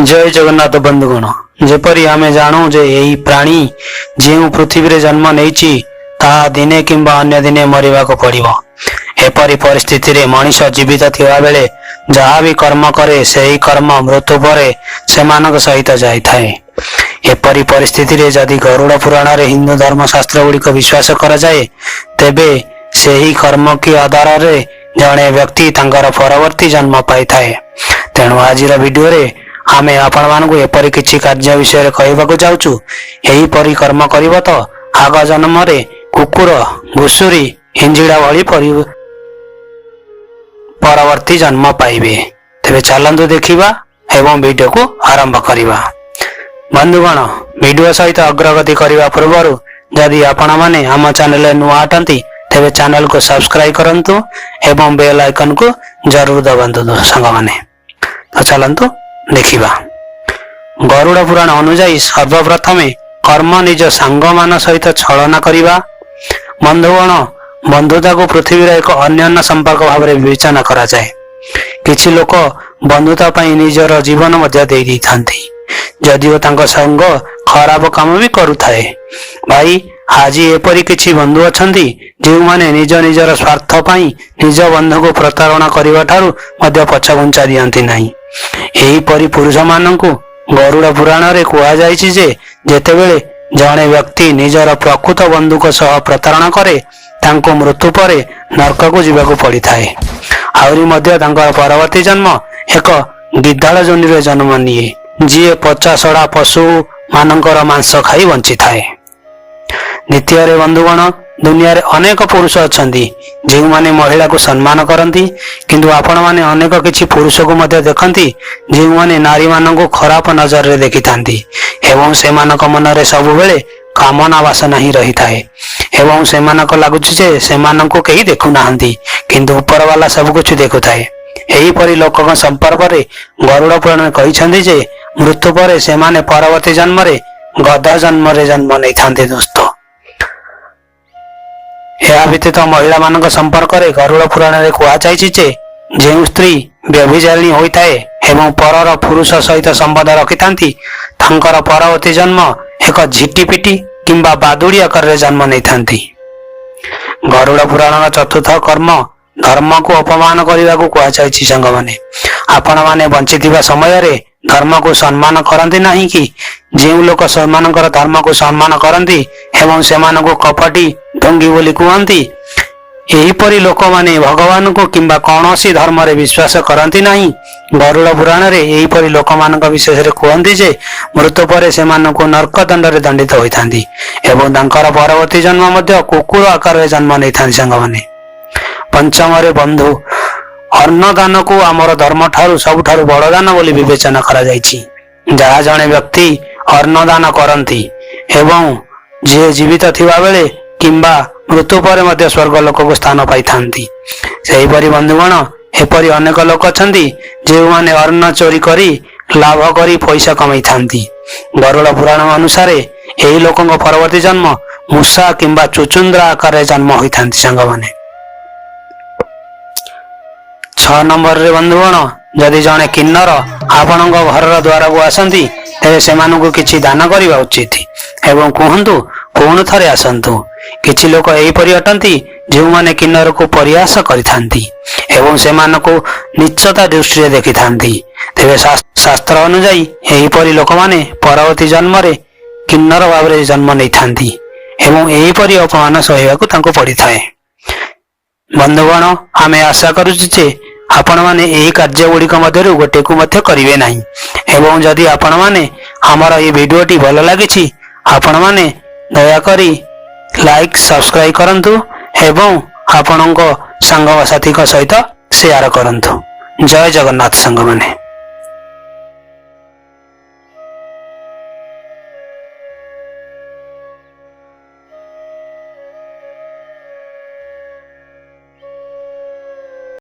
जय जगन्नाथ बंधुगण जेपरी आमे जानू जे यही प्राणी जो पृथ्वी रे जन्म नहीं ता दिने किंबा अन्य दिने मरिबा को पड़िबो। एपरी परिस्थिति रे मनुष्य जीवित थिबा बेले जहाँ भी कर्म करे सही कर्म मृत्यु परे सेमानक सहित जाई थाए। एपरी परिस्थिति रे जदि गरुड़ पुराण रे हिंदू धर्म शास्त्र गुड़िक विश्वास करा जाए तेबे सही कर्म की आधार रे जड़े व्यक्ति तांकर परवर्ती जन्म पाई थाए। तेणु आजिर वीडियो रे आमे आपण मानकु एपरी किछि कार्य विषय कहबाकू जाउछु। एही परि कर्म करिवो तो आग जन्म रे कुकुर घुसुरी हिंजिड़ा भली परवर्ती जन्म पाइबे। तेबे चलंतु देखिबा एवं वीडियो को आरंभ करिबा। बंधुगण वीडियो सहित अग्रगति करिबा पूर्वरु जदि आपण माने हम चैनल नुआ अटंती तेबे चैनल को सब्सक्राइब करंतु एवं बेल आइकन को जरूर दबांतु संग माने। तो चलंतु देखिबा। गरुड़ पुराण अनुଯାयी सर्वप्रथमे कर्म निज सांग मान सहित छलना करिबा। बंधुगण बंधुता को पृथ्वी एक अन्य संपर्क भाव में विवेचना करा जाए। किछि लोक बंधुता पई निजर जीवन मध्य दे दी थांती जदिओ तांको संग खराब काम भी करुथाए। भाई आज एपरी किछि बंधु अछंती जो माने निज निजर स्वार्थ पई निज बंधु को प्रतारणा करिवा ठारू मध्य पछघुंचा दियंती नाही। एही परि पुरुष माननकु गरुड़ पुराण रे कुआ जायछि जे जेतेबेले जणे व्यक्ति निजर प्रकृत बंधु को सह प्रतारणा करे तांको मृत्यु परे नरक को जीवाकू पड़ी थाए। आउरी मध्य तांकर परवर्ती जन्म एक गिद्धाड़ जोनि रे जन्म निये जी पचासड़ा पशु मानकर मांस खाई बंची थाए। द्वितीय रे बंधुगण दुनिया रे अनेक पुरुष अछंती जो माने महिला को सम्मान करती किंतु आपण माने अनेक किछि पुरुष को मध्य देखंती जो माने नारी मान को खराब नजर रे देखि थांती एवं सेमानक मन रे सब बेले कामना वासना ही रही थाए एवं सेमानक लागुछि जे सेमानक केही देखु नाहंती किंतु ऊपर वाला सब कुछ देखु थाए। एही परि लोकक संपर्क रे गरुड़ पुराण कहिसंती जे मृत्यु परे सेमाने परवर्ती जन्म रे गधा जन्म रे जन्म नै थांते। दोस्तों यह व्यतीत महिला मान संपर्क रे गरुड़ पुराण रे कुआ जायछि जे जो स्त्री व्यभिचारिणी होइताए एवं परर पुरुष सहित संबंध रखिथांती तांकर परवर्ती जन्म एक झिटिपिटी किंबा बादुड़ी आकार रे जन्म नै थांती। गरुड़ पुराण चतुर्थ कर्म धर्म को अपमान करने को कहुछि। संग माने आपण माने बंचिथिबा समय रे धर्म को सम्मान करंती नहीं कि जो लोक सेमानकर धर्म को सम्मान करंती एवं सेमान को कपटी ढोंगी बोली कहती यही परी लोक माने भगवान को किंबा कौनसी धर्म रे विश्वास करंती नहीं। गरुड़ पुराण रे यही परी लोक मान विशेष रे कहती जे मृत्यु परे सेमान को नरक दंड रे दंडित होइथांती एवं तांकर परवर्ती जन्म मध्य कुकुर आकार रे जन्म नै थांती। संग माने पंचम रे बंधु अन्नदान को आमर धर्म ठारू सबुठारू बड़ दान बोली विवेचना करा जायछि। जहा जणे व्यक्ति अन्नदान करंती एवं जे जीवित थिबा बेले किंबा मृत्यु परे मध्य स्वर्ग लोक को स्थान पाई थांती। सेही परि बंधुगण एपरि अनेक लोक अछंती जे माने अन्न चोरी करी लाभ करी पैसा कमाई थांती। गरुड़ पुराण अनुसार एही लोकक परवर्ती जन्म मूषा किंबा चुचुंद्रा आकार जन्म होई थांती। संग माने 6 नंबर रे बंधुगण जदि जने किन्नर आपण घर द्वार को आसंती तेरे सेमानकु किछि दान करबा उचित एवं कहंतु पुण थरे आसंतु। किछि लोक एही परि अटंती जो माने किन्नर को प्रयास करिथांती एवं सेमानकु निश्चता दृष्टि रे देखिथांती। तेबे शास्त्र अनुसार एही परि लोक माने परवर्ती जन्म रे किन्नर भाव रे जन्म नै थांती एवं एही परि अपमान सहिबाकू तांको पड़िथाए। बंधुगण आमे आशा करूछु जे आपण माने एही कार्य गुड़िक मध्यरु गोटे को मध्य करिवे नाही एवं जदि आपण माने हमर ए वीडियोटी भल लागिछि आपण माने दया करी लाइक सब्सक्राइब करंतु एवं आपणको संग साथी सहित शेयर करंतु। जय जगन्नाथ संग माने।